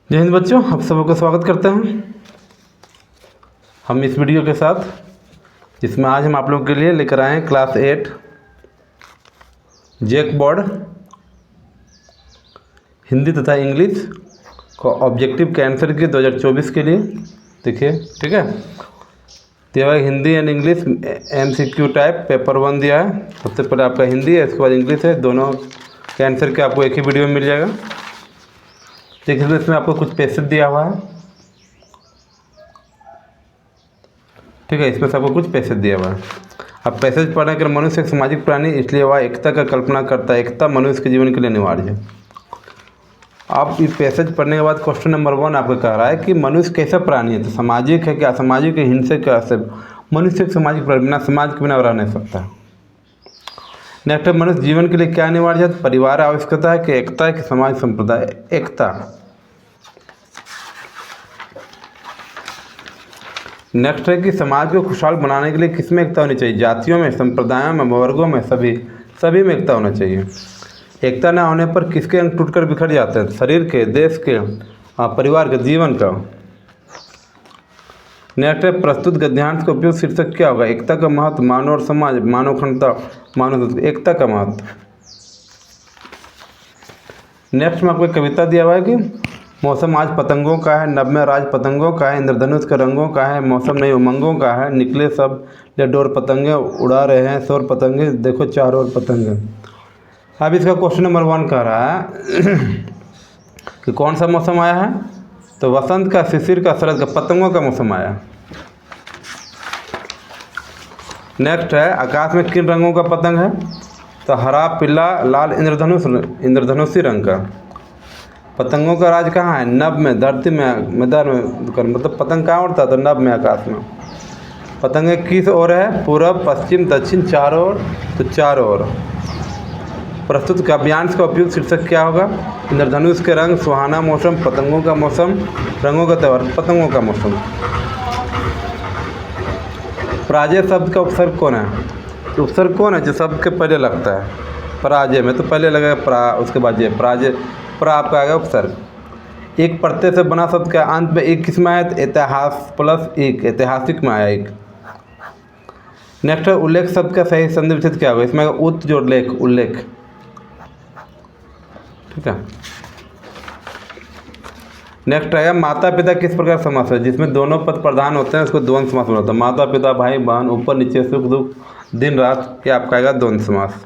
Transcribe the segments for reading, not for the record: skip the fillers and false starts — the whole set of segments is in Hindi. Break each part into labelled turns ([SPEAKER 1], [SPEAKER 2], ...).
[SPEAKER 1] जय हिंद बच्चों, आप सबको स्वागत करते हैं हम इस वीडियो के साथ, जिसमें आज हम आप लोगों के लिए लेकर आए हैं क्लास 8 जेक बोर्ड हिंदी तथा इंग्लिश को ऑब्जेक्टिव कैंसर के 2024 के लिए। देखिए, ठीक है। तो यह Hindi and English MCQ type paper 1 दिया है। सबसे पहले आपका हिंदी है, इसके बाद इंग्लिश है। दोनों कैंसर के आपको एक ही वीडियो में मिल जाएगा। देखिए, इसमें आपको कुछ पैसेज दिया हुआ है, ठीक है। इसमें से आपको कुछ पैसेज दिया हुआ है। अब पैसेज पढ़ने के लिए, मनुष्य एक सामाजिक प्राणी, इसलिए वह एकता का कल्पना करता है। एकता मनुष्य के जीवन के लिए अनिवार्य है। आप इस पैसेज पढ़ने के बाद क्वेश्चन नंबर 1 आपको कह रहा है कि मनुष्य कैसा प्राणी है, तो सामाजिक है क्या, असामाजिक है, हिंसक क्या है। मनुष्य एक सामाजिक प्राणी, बिना समाज के बिना रह नहीं सकता। नेक्स्ट है, मनुष्य जीवन के लिए क्या अनिवार्य है। परिवार आवश्यकता है कि एकता है कि समाज संप्रदाय। एकता। नेक्स्ट है कि समाज को खुशहाल बनाने के लिए किसमें एकता होनी चाहिए। जातियों में, संप्रदायों में, वर्गों में, सभी में एकता होना चाहिए। एकता न होने पर किसके अंग टूटकर बिखर जाते हैं। शरीर के, देश के, परिवार के, जीवन का। नेक्स्ट है, प्रस्तुत गद्यांश का उपयोग शीर्षक क्या होगा। एकता का महत्व, मानव और समाज, मानव अखंडता, मानव। एकता का महत्व। नेक्स्ट में आपको एक कविता दिया हुआ है कि मौसम आज पतंगों का है, नभ में राज पतंगों का है, इंद्रधनुष के रंगों का है, मौसम नहीं उमंगों का है, निकले सब ले डोर पतंगे, उड़ा रहे हैं शोर पतंगे, देखो चारों ओर पतंगे। अब इसका क्वेश्चन नंबर 1 कह रहा है कि कौन सा मौसम आया है, तो वसंत का, शिशिर का, शरद का, पतंगों का मौसम आया। नेक्स्ट है, आकाश में किन रंगों का पतंग है, तो हरा, पीला, लाल, इंद्रधनुषी रंग का। पतंगों का राज कहाँ है, नभ में, धरती में, मैदान में। मतलब पतंग कहाँ उड़ता है, तो नभ में, आकाश में। पतंगे किस ओर है, पूरब, पश्चिम, दक्षिण, चारों ओर, तो चारों ओर। प्रस्तुत काव्यांश का उपयुक्त शीर्षक क्या होगा। इंद्रधनुष के रंग, सुहाना मौसम, पतंगों का मौसम, रंगों का त्यौहार, पतंगों का मौसम। पराजय शब्द का उपसर्ग कौन है, तो उपसर्ग कौन है जो शब्द के पहले लगता है। पराजय में तो पहले लगेगा प्रा, उसके बाद ये पराजय, प्रा आपका आएगा उपसर्ग। एक प्रत्यय से बना शब्द का अंत में एक किस में आया, इतिहास प्लस एक, ऐतिहासिक में आया एक। नेक्स्ट है, उल्लेख शब्द का सही संधि विच्छेद क्या होगा। इसमें उत जोड़ लेख, उल्लेख, ठीक है। नेक्स्ट आएगा, माता पिता किस प्रकार समास है, जिसमें दोनों पद प्रधान होते हैं, उसको द्वंद्व समास होता है। माता पिता, भाई बहन, ऊपर नीचे, सुख दुख, दिन रात, ये आपका आएगा द्वंद्व समास।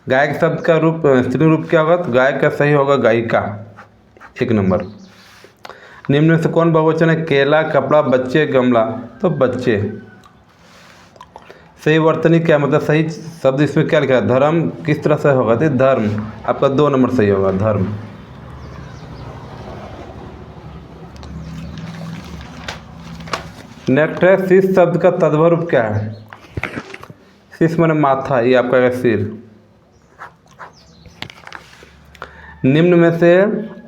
[SPEAKER 1] गायक शब्द का रूप, स्त्री रूप क्या होगा, तो गायक का सही होगा गायिका, 1 नंबर। निम्न में से कौन बहुवचन है, केला, कपड़ा, बच्चे, गमला, तो बच्चे। सही वर्तनी क्या मतलब, सही शब्द इसमें क्या लिखा है, धर्म किस तरह से होगा, तो धर्म आपका 2 नंबर सही होगा, धर्म। नेक्स्ट है, शीश शब्द का तद्भव रूप क्या है। शीश माने माथा, ये आपका है सिर। निम्न में से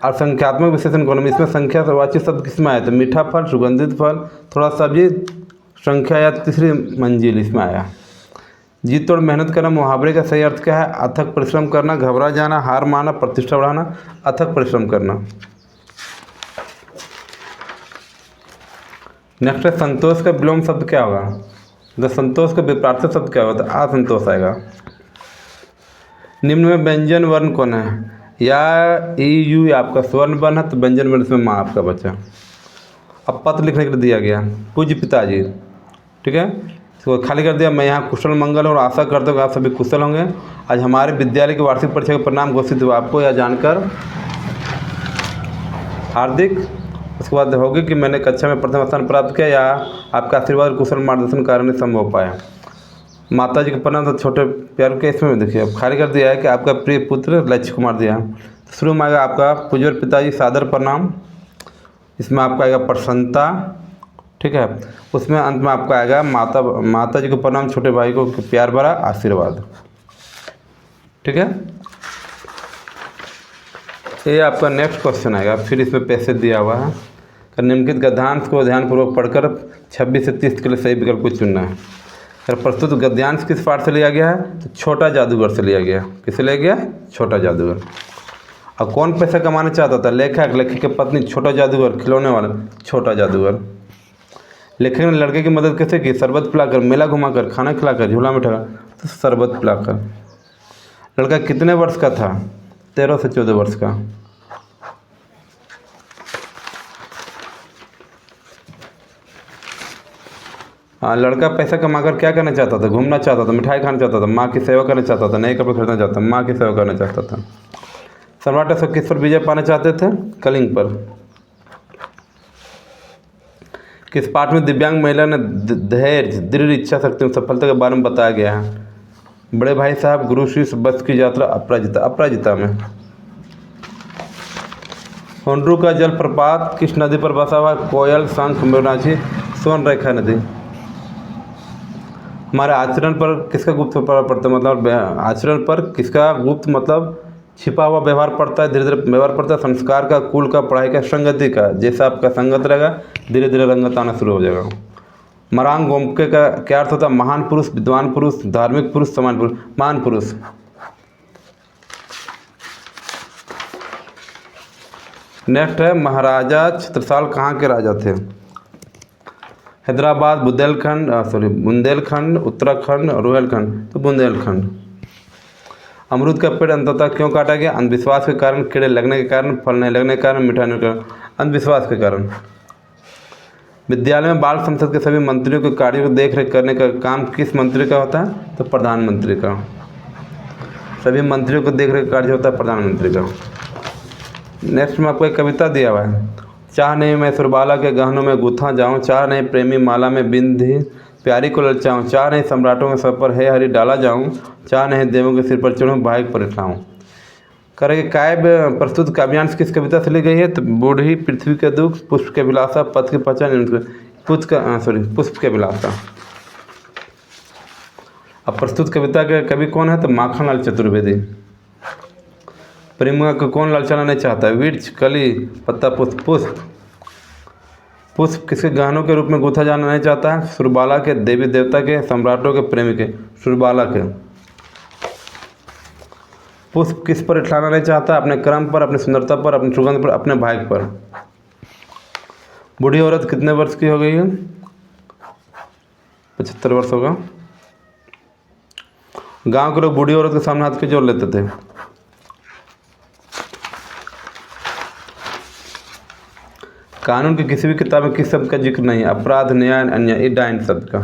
[SPEAKER 1] असंख्यात्मक विशेषण कौन है। इसमें संख्या से वाच्य शब्द किसमें आया, तो मीठा फल, सुगंधित फल, थोड़ा सब्जी, संख्या या तीसरी मंजिल इसमें आया। जीत तोड़ मेहनत करना, मुहावरे का सही अर्थ क्या है, अथक परिश्रम करना, घबरा जाना, हार माना, प्रतिष्ठा बढ़ाना, अथक परिश्रम करना। नेक्स्ट है, संतोष का विलोम शब्द क्या होगा, तो संतोष का विपरीत शब्द क्या होगा, तो असंतोष आएगा। निम्न में व्यंजन वर्ण कौन है, या ई यू आपका स्वर्ण वर्ण है, तो व्यंजन वर्ण इसमें माँ आपका बचा। अब पत्र लिखने के लिए दिया गया, पूज्य पिताजी, ठीक है। इसको खाली कर दिया। मैं यहाँ कुशल मंगल और आशा करता हूँ कि आप सभी कुशल होंगे। आज हमारे विद्यालय की वार्षिक परीक्षा का परिणाम घोषित हुआ। आपको यह जानकर हार्दिक उसके बाद होगी कि मैंने कक्षा में प्रथम स्थान प्राप्त किया, या आपका आशीर्वाद कुशल मार्गदर्शन कारण संभव हो पाया। माता जी के प्रणाम, तो छोटे प्यार के इसमें देखिए अब खाली कर दिया है कि आपका प्रिय पुत्र लक्ष्य कुमार दिया। तो शुरू में आएगा आपका पूज्य पिताजी सादर प्रणाम, इसमें आपका आएगा प्रसन्नता, ठीक है। उसमें अंत में आपका आएगा माता जी को प्रणाम, छोटे भाई को प्यार भरा आशीर्वाद, ठीक है। ये आपका नेक्स्ट क्वेश्चन आएगा। फिर इसमें पैसे दिया हुआ है। निम्नलिखित गद्यांश को ध्यानपूर्वक पढ़कर 26 से 30 के लिए सही विकल्प को चुनना है। अगर प्रस्तुत गद्यांश किस पाठ से लिया गया है, तो छोटा जादूगर से लिया गया। किसे लिया गया, छोटा जादूगर। और कौन पैसा कमाना चाहता था? लेखक, लेखक की पत्नी, छोटा जादूगर, खिलौने वाला, छोटा जादूगर। लेखक ने लड़के की मदद कैसे की? शरबत पिलाकर, मेला घुमाकर, खाना खिलाकर, झूला में ठगा, तो शरबत पिलाकर। लड़का कितने वर्ष का था? 13 से 14 वर्ष का। हाँ, लड़का पैसा कमाकर क्या करना चाहता था? घूमना चाहता था, मिठाई खाना चाहता था, माँ की सेवा करना चाहता था, नए कपड़े खरीदना चाहता था, माँ की सेवा करना चाहता था। सम्राट अशोक किस पर विजय पाना चाहते थे? कलिंग पर। किस पाठ में दिव्यांग महिला ने धैर्य, दृढ़ इच्छा शक्ति और सफलता के बारे में बताया गया है? बड़े भाई साहब, गुरु शिष्य, बस की यात्रा, अपराजिता। अपराजिता में। होंडरू का जलप्रपात किस नदी पर बसा हुआ? कोयल, शंख, मेघनाची, स्वर्णरेखा नदी। हमारे आचरण पर किसका गुप्त प्रभाव पड़ता है? मतलब आचरण पर किसका गुप्त मतलब छिपा हुआ व्यवहार पड़ता है, धीरे धीरे व्यवहार पड़ता है। संस्कार का, कुल का, पढ़ाई का, संगति का। जैसा आपका संगत रहेगा धीरे धीरे रंगत आना शुरू हो जाएगा। मरांग गोमके का क्या अर्थ होता है? महान पुरुष, विद्वान पुरुष, धार्मिक पुरुष, समान पुरुष। महान पुरुष। नेक्स्ट है, महाराजा छत्रसाल कहाँ के राजा थे? हैदराबाद, बुंदेलखंड, उत्तराखंड, रुहेलखंड, तो बुंदेलखंड। अमरूद का पेड़ अंततः क्यों काटा गया? अंधविश्वास के कारण, कीड़े लगने के कारण, फल नहीं लगने के कारण, मीठा नहीं के कारण। अंधविश्वास के कारण। विद्यालय में बाल संसद के सभी मंत्रियों के कार्यों को देख रेख करने का काम किस मंत्री का होता है? तो प्रधानमंत्री का। सभी मंत्रियों को देख रेख कार्य होता है प्रधानमंत्री का। नेक्स्ट में आपको एक कविता दिया हुआ है। चाह नहीं मैं सुरबाला के गहनों में गुथा जाऊं, चाह नहीं प्रेमी माला में बिंदी प्यारी को ललचाऊं, चाह नहीं सम्राटों के सर पर हे हरि डाला जाऊं, चाह नहीं देवों के सिर पर चढ़ूं, भाई पर इठाऊं। करेंगे काव्य प्रस्तुत काव्यांश किस कविता से ली गई है? तो बूढ़ी, पृथ्वी के दुख, पुष्प के विलासा, पथ की पहचान, पुष्प के विलासा। अब प्रस्तुत कविता के कवि कौन है? तो माखनलाल चतुर्वेदी। प्रेम को कौन ललचाना नहीं चाहता? वृक्ष, कली, पत्ता, पुष्प। पुष्प पुष्प किसके गहनों के रूप में गूंथा जाना नहीं चाहता है? सुरबाला के, देवी देवता के, सम्राटों के, प्रेमी के। सुरबाला के। पुष्प किस पर इठलाना नहीं चाहता? अपने क्रम पर, अपनी सुंदरता पर, अपनी सुगंध पर, अपने भाग्य पर। बूढ़ी औरत कितने वर्ष की हो गई है? 75 वर्ष होगा। गांव के लोग बूढ़ी औरत के सामने हाथ क्यों जोड़ लेते थे? कानून की किसी भी किताब में किस शब्द का जिक्र नहीं? अपराध, न्याय, अन्याय, डाइन शब्द का।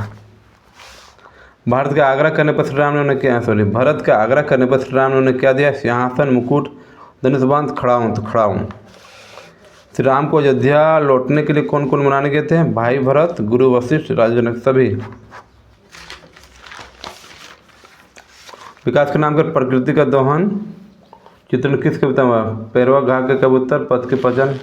[SPEAKER 1] भारत का आग्रह करने पर श्री राम ने उन्हें क्या भरत का आग्रह करने पर श्री राम ने उन्हें क्या दिया? सिंहासन, मुकुट, धनुष बाण, खड़ा हूँ तो खड़ा हूँ। श्री राम को अयोध्या लौटने के लिए कौन कौन मनाने गए थे? भाई भरत, गुरु वशिष्ठ, राजा जनक, सभी। विकास के नाम पर प्रकृति का दोहन चित्रण किस कविता में? पैरवा घाघ के कबूतर, पथ के पहचान।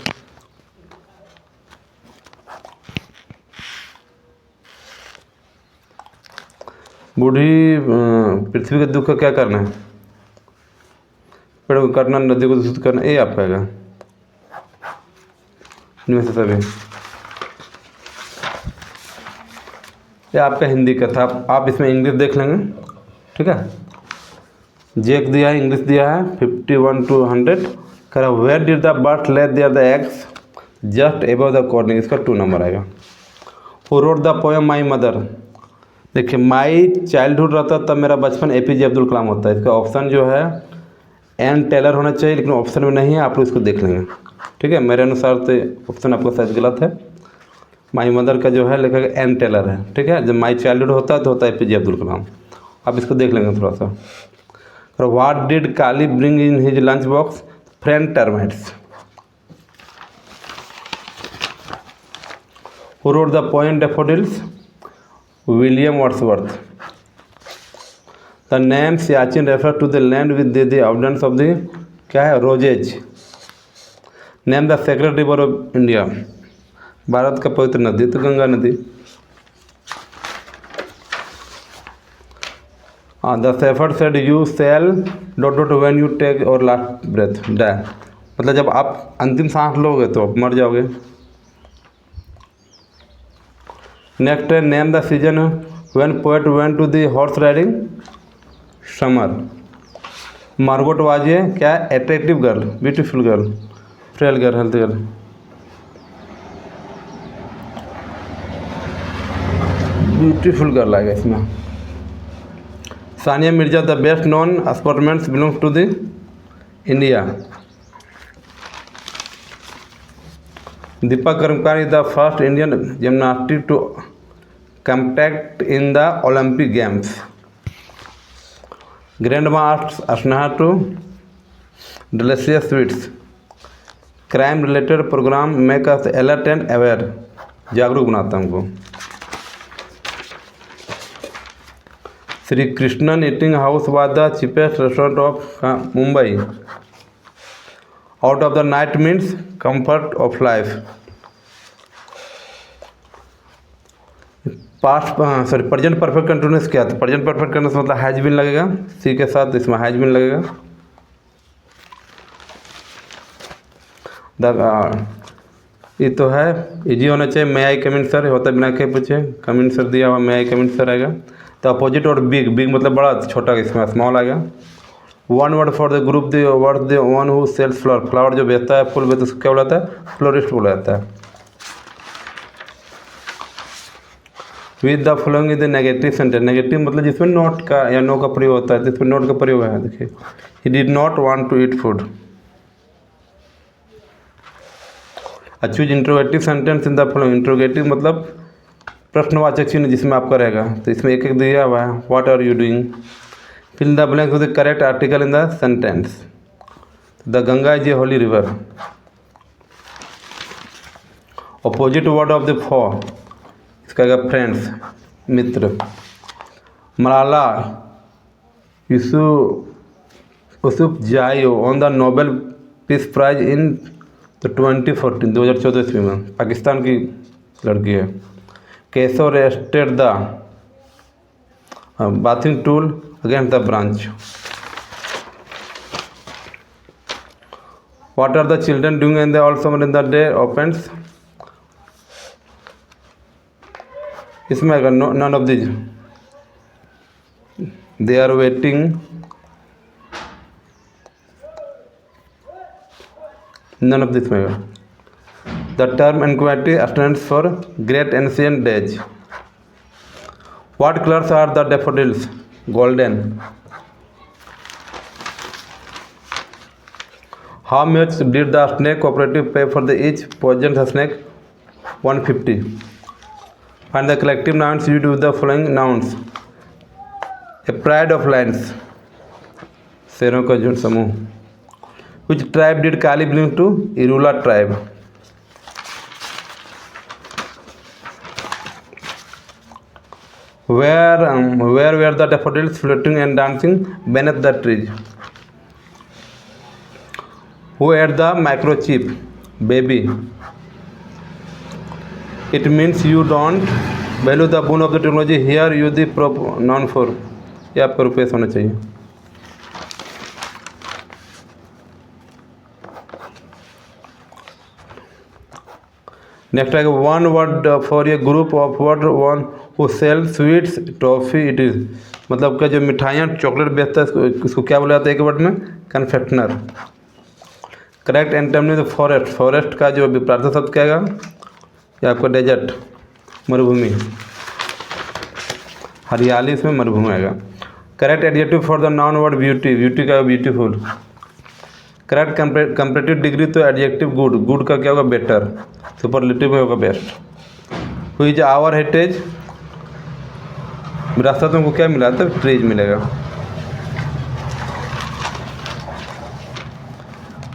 [SPEAKER 1] बूढ़ी पृथ्वी के दुख का क्या करना है? पेड़ को काटना, नदी को दूषित करना, ये आपका है इनमें से सभी। ये आपका हिंदी का था। आप इसमें इंग्लिश देख लेंगे, ठीक है। जेक दिया है, इंग्लिश दिया है 51 to 100। कह रहा where did the bird lay there the eggs just above the corning, इसका 2 नंबर आएगा। Who wrote the poem my mother? देखिए माई चाइल्डहुड रहता तब मेरा बचपन APJ अब्दुल कलाम होता है। इसका ऑप्शन जो है एन टेलर होना चाहिए, लेकिन ऑप्शन में नहीं है, आप लोग इसको देख लेंगे, ठीक है। मेरे अनुसार तो ऑप्शन आपका शायद गलत है। माई मदर का जो है लेखक एन टेलर है, ठीक है। जब माई चाइल्डहुड होता है तो होता है APJ अब्दुल कलाम। आप इसको देख लेंगे थोड़ा सा। What did Kali bring in his lunch box? Friend termites. Who wrote the poem daffodils? William Wordsworth. The name Siachen refer to the land with the abundance of the क्या है? Roses. Name the sacred river of India? Bharat का पवित्र नदी तो गंगा नदी। The shepherd said you sell dot dot when you take our last breath die, मतलब जब आप अंतिम सांस लोगे तो आप मर जाओगे। नेक्स्ट है name the season when poet went to the horse riding? Summer. Margot was ये क्या, attractive girl, beautiful girl, frail girl, health girl. Beautiful girl आएगा इसमें। Sania Mirza the best known sportsman belongs to the India. Deepak Karmakar is the first Indian gymnast to compete in the Olympic Games. Grandma asks Asneha to delicious sweets. Crime related program make us alert and aware. जागरूक बनाता हमको। Shri Krishnan eating house was the cheapest restaurant of Mumbai. Out of the night means comfort of life. Present perfect continuous क्या था, प्रेजेंट परफेक्ट कंटिन्यूस मतलब हैज बीन लगेगा, सी के साथ इसमें हैज बीन लगेगा। ये तो है इजी होना चाहिए। मे आई कम इन सर होता है बिना के पूछे, कम इन सर दिया हुआ, मे आई कम इन सर आएगा। तो अपोजिट और बिग, बिग मतलब बड़ा, छोटा इसमें स्मॉल आएगा। One word for the group, the word the one who sells flower, flower जो बेचता है, फूल बेचता है, उसको क्या बोलाता है, फ्लोरिस्ट बोला जाता है। With the following is the negative sentence, negative मतलब जिसमें नॉट का या नो का प्रयोग होता है, जिसमें नॉट का प्रयोग है। देखिए, he did not want to eat food. Choose interrogative sentence in the following, interrogative मतलब प्रश्नवाचक चिन्ह जिसमें आपका रहेगा, तो इसमें एक एक दिया हुआ है। What are you doing, fill the blank with the correct article in the sentence. The Ganga is a holy river. Opposite word of the for, इसका क्या, फ्रेंड्स, मित्र। Malala Yousafzai on the Nobel peace prize in 2014, 2014 ईस्वी में, पाकिस्तान की लड़की है। Keshav rested the bathing tool against the branch. What are the children doing in the all summer in the day opens, इसमें अगर none of this, they are waiting, none of this में। The term antiquity stands for great ancient days. What colours are the daffodils, golden. How much did the snake cooperative pay for the each poison snake, 150। Find the collective nouns used with the following nouns. A pride of lions, शेरों का झुंड समूह। Which tribe did Kali belong to? Irula tribe. Where were the daffodils floating and dancing beneath the trees? Who ate the microchip? Baby. It means you don't value the boon of the technology. Here you the noun for, ये आपका रुपये होना चाहिए। नेक्स्ट आएगा one word for a group of word, one who sell sweets toffee it is, मतलब क्या, जो मिठाइयाँ चॉकलेट बेचता है इसको क्या बोला जाता है, एक वर्ड में, confectioner. Correct antonym forest, forest का जो विपरीत शब्द क्या आएगा, ये आपका डेजर्ट, मरुभूमि, हरियाली, इसमें मरुभूमि आएगा। Correct adjective for the noun word beauty, beauty का ब्यूटीफुल। करेक्ट कंपैरेटिव डिग्री तो एडजेक्टिव गुड, गुड का क्या होगा, बेटर, सुपरलेटिव में होगा बेस्ट। हुई इज आवर हेरिटेज, विरासत में को क्या मिला, तो ट्रीज मिलेगा।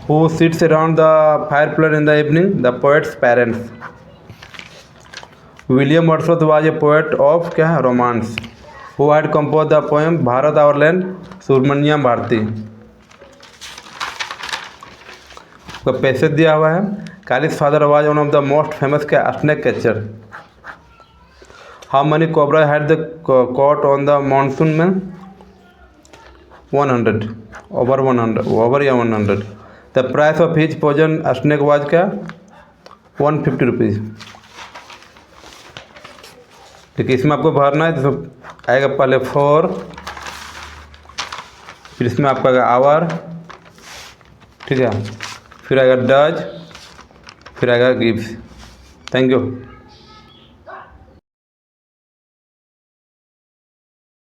[SPEAKER 1] Who sits around the fireplace in the evening? The poet's parents. William Wordsworth was a poet of क्या है, romance. Who had composed the poem Bharat our land? Subramaniam Bharati. का पैसेज दिया हुआ है। Kali's father was one of the most famous क्या, snake catcher. How many cobra had the caught on the monsoon में, 100, ओवर 100, ओवर या 100। The price of his poison snake was क्या, 150 रुपीज़। ठीक है, इसमें आपको भरना है, तो आएगा पहले फॉर, फिर इसमें आपका आएगा आवर, ठीक है, फिर आएगा डज, फिर आएगा गिव्स। Thank you.